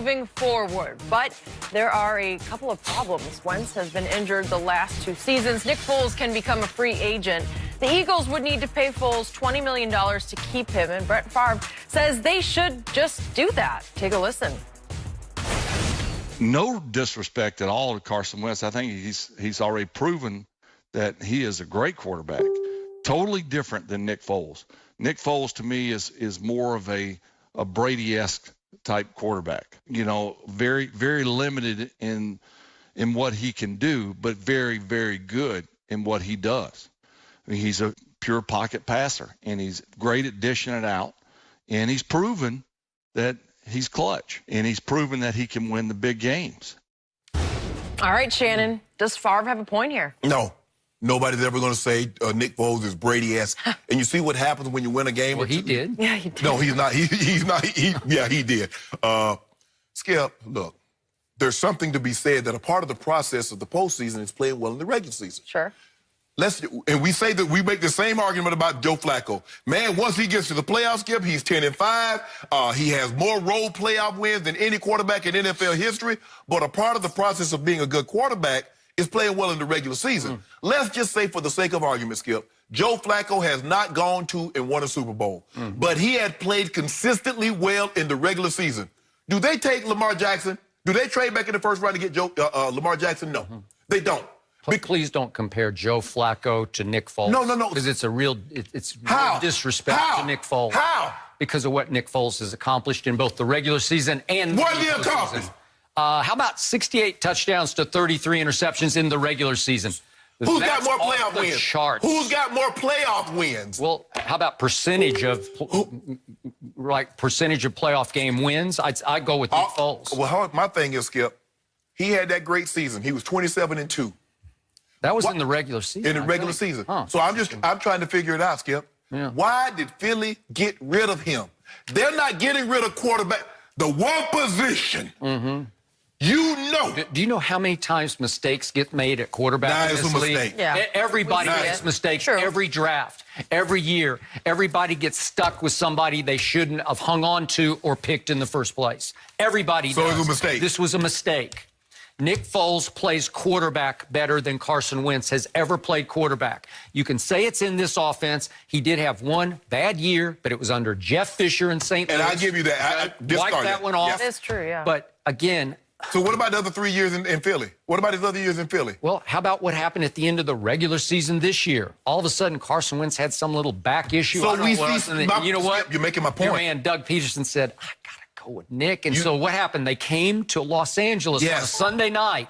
moving forward, but there are a couple of problems. Wentz has been injured the last 2 seasons. Nick Foles can become a free agent. The Eagles would need to pay Foles $20 million to keep him, and Brett Favre says they should just do that. Take a listen. No disrespect at all to Carson Wentz. I think he's already proven that he is a great quarterback. Totally different than Nick Foles. Nick Foles, to me, is more of a Brady-esque type quarterback. You know, very, very limited in what he can do, but very, very good in what he does. I mean, he's a pure pocket passer, and he's great at dishing it out, and he's proven that he's clutch, and he's proven that he can win the big games. All right, Shannon, does Favre have a point here? No. Nobody's ever going to say Nick Foles is Brady-esque. And you see what happens when you win a game? Well, he did. Yeah, he did. No, he's not. He's not. Yeah, he did. Skip, look, there's something to be said that a part of the process of the postseason is playing well in the regular season. Sure. And we say that we make the same argument about Joe Flacco. Man, once he gets to the playoffs, Skip, he's 10-5. He has more road playoff wins than any quarterback in NFL history. But a part of the process of being a good quarterback is playing well in the regular season. Let's just say, for the sake of argument, Skip, Joe Flacco has not gone to and won a Super Bowl, but he had played consistently well in the regular season. Do they take Lamar Jackson? Do they trade back in the first round to get Lamar Jackson? No, they don't. Please don't compare Joe Flacco to Nick Foles. No. Because it's a real, it's How? real disrespect to Nick Foles. How? Because of what Nick Foles has accomplished in both the regular season and what the did he postseason. accomplish? How about 68 touchdowns to 33 interceptions in the regular season? Who's got That's more off playoff the wins? charts. Who's got more playoff wins? Well, how about percentage of playoff game wins? I'd go with Nick Foles. Well, my thing is, Skip, he had that great season. He was 27-2. That was in the regular season. In the regular season. Huh. So I'm trying to figure it out, Skip. Yeah. Why did Philly get rid of him? They're not getting rid of quarterback. The one position. You know. Do you know how many times mistakes get made at quarterback in this league? Mistake. Yeah. Everybody makes mistakes every draft, every year. Everybody gets stuck with somebody they shouldn't have hung on to or picked in the first place. Everybody So does. it was a mistake. This was a mistake. Nick Foles plays quarterback better than Carson Wentz has ever played quarterback. You can say it's in this offense. He did have one bad year, but it was under Jeff Fisher in St. Louis. And I give you that. Wipe that one off. That is true, yeah. But again, so what about the other 3 years in Philly? What about his other years in Philly? well, how about what happened at the end of the regular season this year? All of a sudden, Carson Wentz had some little back issue. So I don't we know what see. else, and then, you know what? You're making my point. Your man Doug Peterson said, I gotta go with Nick. And so what happened? They came to Los Angeles on a Sunday night,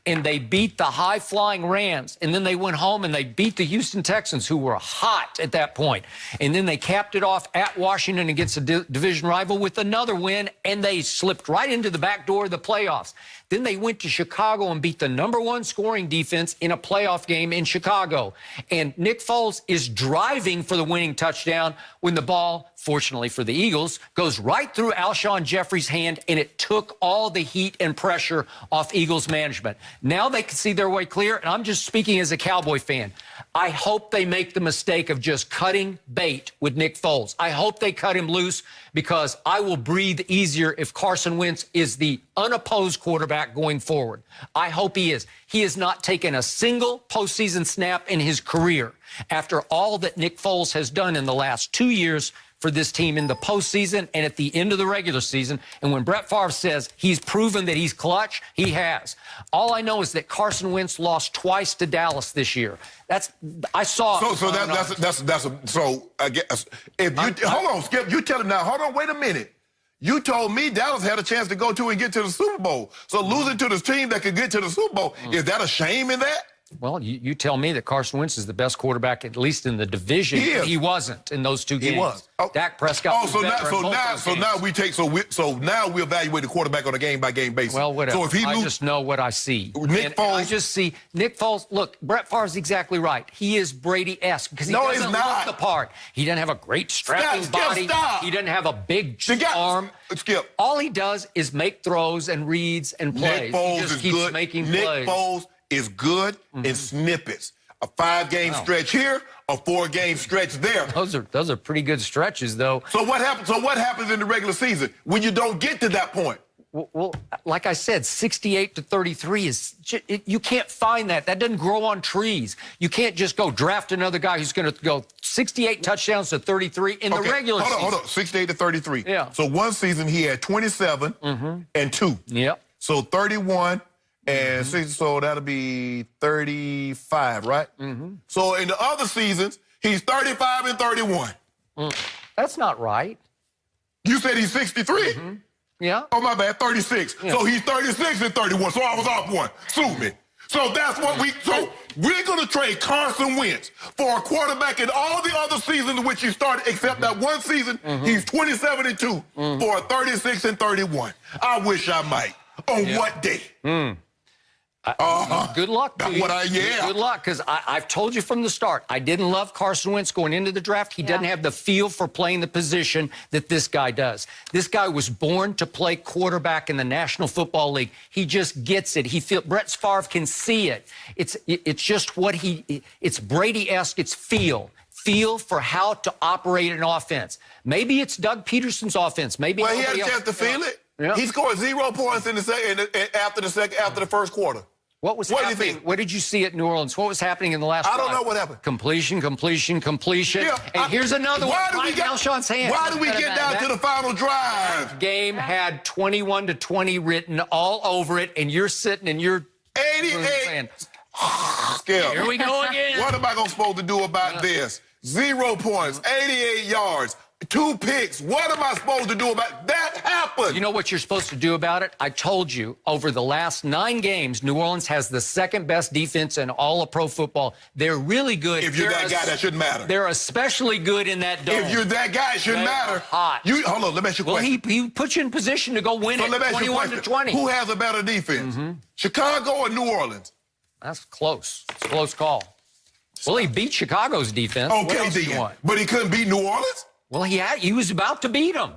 and they beat the high-flying Rams. And then they went home and they beat the Houston Texans, who were hot at that point. And then they capped it off at Washington against a division rival with another win, and they slipped right into the back door of the playoffs. Then they went to Chicago and beat the #1 scoring defense in a playoff game in Chicago. And Nick Foles is driving for the winning touchdown when the ball, fortunately for the Eagles, goes right through Alshon Jeffrey's hand, and it took all the heat and pressure off Eagles management. Now they can see their way clear, and I'm just speaking as a Cowboy fan. I hope they make the mistake of just cutting bait with Nick Foles. I hope they cut him loose, because I will breathe easier if Carson Wentz is the unopposed quarterback going forward. I hope he is. He has not taken a single postseason snap in his career after all that Nick Foles has done in the last 2 years for this team in the postseason and at the end of the regular season. And when Brett Favre says he's proven that he's clutch, he has. All I know is that Carson Wentz lost twice to Dallas this year. I saw. So I guess if you hold on, Skip, you tell him now. Hold on, wait a minute. You told me Dallas had a chance to go to and get to the Super Bowl. So losing to this team that could get to the Super Bowl, is that a shame in that? Well, you tell me that Carson Wentz is the best quarterback, at least in the division. He wasn't in those 2 games. He was. Dak Prescott. So now we evaluate the quarterback on a game-by-game basis. Well, whatever. So if he I just know what I see. Nick Foles. I just see Nick Foles. Look, Brett Favre's exactly right. He is Brady-esque because he doesn't look the part. He doesn't have a great strapping body. He doesn't have a big arm. Skip. All he does is make throws and reads and plays. Nick Foles he just is keeps good. making Nick plays. Foles is good in snippets. A 5-game stretch here, a 4-game stretch there. Those are pretty good stretches, though. So what happens? So what happens in the regular season when you don't get to that point? Well, like I said, 68-33 is you can't find that. That doesn't grow on trees. You can't just go draft another guy who's going to go 68 touchdowns to 33 in the regular season. Hold on, 68-33. Yeah. So one season he had 27 and 2. Yep. So 31 and 6, so that'll be 35, right? So in the other seasons, he's 35 and 31. That's not right. You said he's 63? Yeah. Oh, my bad, 36. Yeah. So he's 36 and 31, so I was off one. Sue me. So that's what we're going to trade Carson Wentz for a quarterback in all the other seasons in which he started, except that one season, he's 27 and 2 for a 36 and 31. I wish I might. On what day? Good luck to you. Yeah. Good luck, because I've told you from the start, I didn't love Carson Wentz going into the draft. He doesn't have the feel for playing the position that this guy does. This guy was born to play quarterback in the National Football League. He just gets it. Brett Favre can see it. It's just what it's Brady-esque. It's feel for how to operate an offense. Maybe it's Doug Peterson's offense. Maybe he had a chance to feel it. Yeah. He scored 0 points in the second after the first quarter. What was What do happening? you think? What did you see at New Orleans? What was happening in the last I don't drive? know what happened. Completion. Yeah, And here's another one. Right in Alshon's hand. Why did we get down to the final drive? Game had 21-20 written all over it, and you're sitting and you're 88. saying, Skip. here we go again. What am I supposed to do about this? 0 points, 88 yards, 2 picks. What am I supposed to do about that? Happened. You know what you're supposed to do about it? I told you, over the last 9 games, New Orleans has the second best defense in all of pro football. They're really good. If you're that guy, that shouldn't matter. They're especially good in that dome. If you're that guy, it shouldn't matter. Hot. Hold on, let me ask you a question. Well, he put you in position to go win So it let me ask you a question. 21-20. Who has a better defense? Chicago or New Orleans? That's close. It's a close call. Well, he beat Chicago's defense. What Okay, else do you then. want? But he couldn't beat New Orleans? Well, he was about to beat them.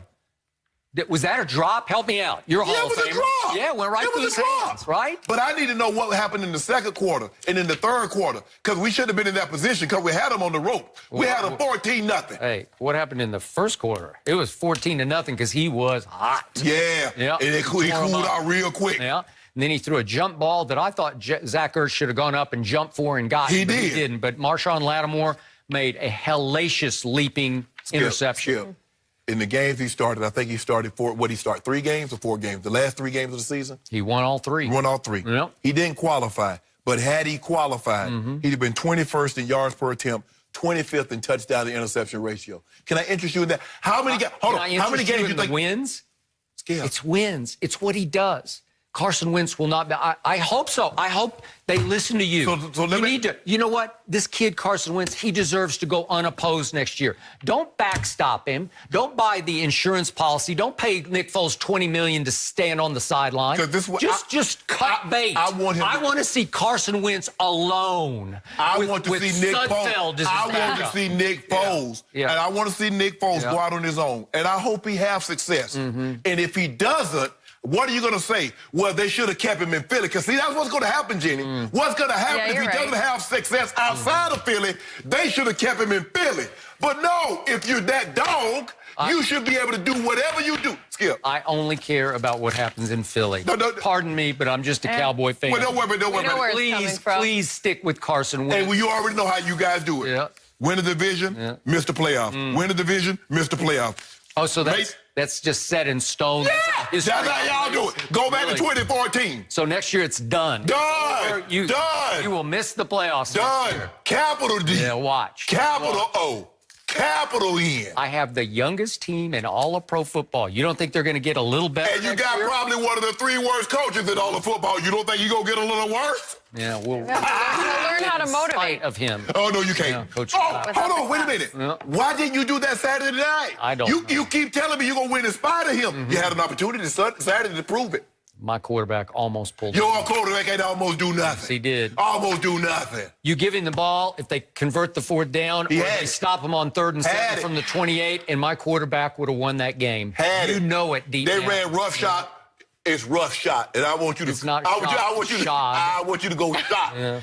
Was that a drop? Help me out. You're a Hall Yeah, of it was a Famer. drop. Yeah, it went right It through was his a drop. hands, right? But I need to know what happened in the second quarter and in the third quarter, because we should have been in that position because we had them on the rope. We had them 14-0. Hey, what happened in the first quarter? It was 14-0 because he was hot. Yeah. Yeah. And he cooled out real quick. Yeah. And then he threw a jump ball that I thought Zach Ertz should have gone up and jumped for and got. He but did. He didn't. But Marshawn Lattimore made a hellacious leaping interception. Skip. In the games he started, I think he started 3 games or 4 games? The last 3 games of the season? He won all 3. He won all 3. Yep. He didn't qualify, but had he qualified, he'd have been 21st in yards per attempt, 25th in touchdown to interception ratio. Can I interest you in that? How many games? Hold on. How many games do you think? Wins? Skip. It's wins. It's what he does. Carson Wentz will not be. I hope so. I hope they listen to you. So let me need to. You know what? This kid, Carson Wentz, he deserves to go unopposed next year. Don't backstop him. Don't buy the insurance policy. Don't pay Nick Foles $20 million to stand on the sideline. Just cut bait. I want to see Carson Wentz alone. I want to see Nick Foles. Yeah. And I want to see Nick Foles go out on his own. And I hope he has success. And if he doesn't, what are you going to say? Well, they should have kept him in Philly. Because, see, that's what's going to happen, Jenny. What's going to happen if he doesn't have success outside of Philly? They should have kept him in Philly. But no, if you're that dog, you should be able to do whatever you do. Skip. I only care about what happens in Philly. No. Pardon me, but I'm just a Cowboy fan. Well, don't worry about it. Please stick with Carson Wentz. Hey, well, you already know how you guys do it. Yeah. Win the division, miss the playoff. Win the division, miss the playoff. Oh, so that's just set in stone. Yeah, that's how y'all do it. Go back to 2014. So next year it's done. Done. You will miss the playoffs. Done. Capital D. Yeah, watch. Capital O. Capital N. I have the youngest team in all of pro football. You don't think they're going to get a little better? And you got probably one of the 3 worst coaches in all of football. You don't think you're going to get a little worse? Yeah, we'll learn how to motivate of him. Oh, no, you can't. Yeah, Coach. Hold on, wait a minute. Yeah. Why didn't you do that Saturday night? I don't know. You keep telling me you're going to win in spite of him. You had an opportunity Saturday to prove it. My quarterback almost pulled. Your quarterback ain't almost do nothing. Yes, he did. Almost do nothing. You give him the ball, if they convert the 4th down, or they stop him on 3rd and 7 from the 28, and my quarterback would have won that game. You know it deep down. They ran rough shot. It's rough shot, and I want you to. It's not I want you to shot. go shot. Yeah.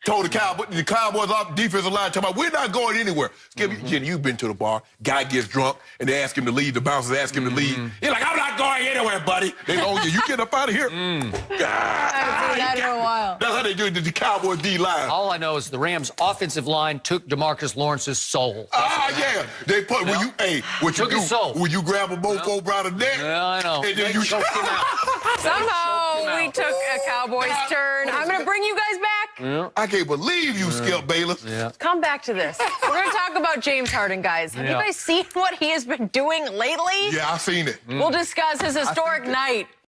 told the Cowboys off defensive line, talking about, we're not going anywhere. Skip, Jenny, you've been to the bar. Guy gets drunk, and they ask him to leave. The bouncers ask him to leave. He's like, I'm not going anywhere, buddy. They go, oh, yeah, you get up out of here. I haven't seen that in a while. That's how they do it to the Cowboys D-line. All I know is the Rams' offensive line took DeMarcus Lawrence's soul. Yeah. They put, when you, hey, what you Took do, his soul. when you grab a mofo by the neck, Yeah, I know. and then you choked him out. Somehow we took a Cowboys turn. I'm going to bring you guys back. I can't believe you, Skip Bayless. Yeah. Come back to this. We're going to talk about James Harden, guys. Have you guys seen what he has been doing lately? Yeah, I seen it. We'll discuss his historic night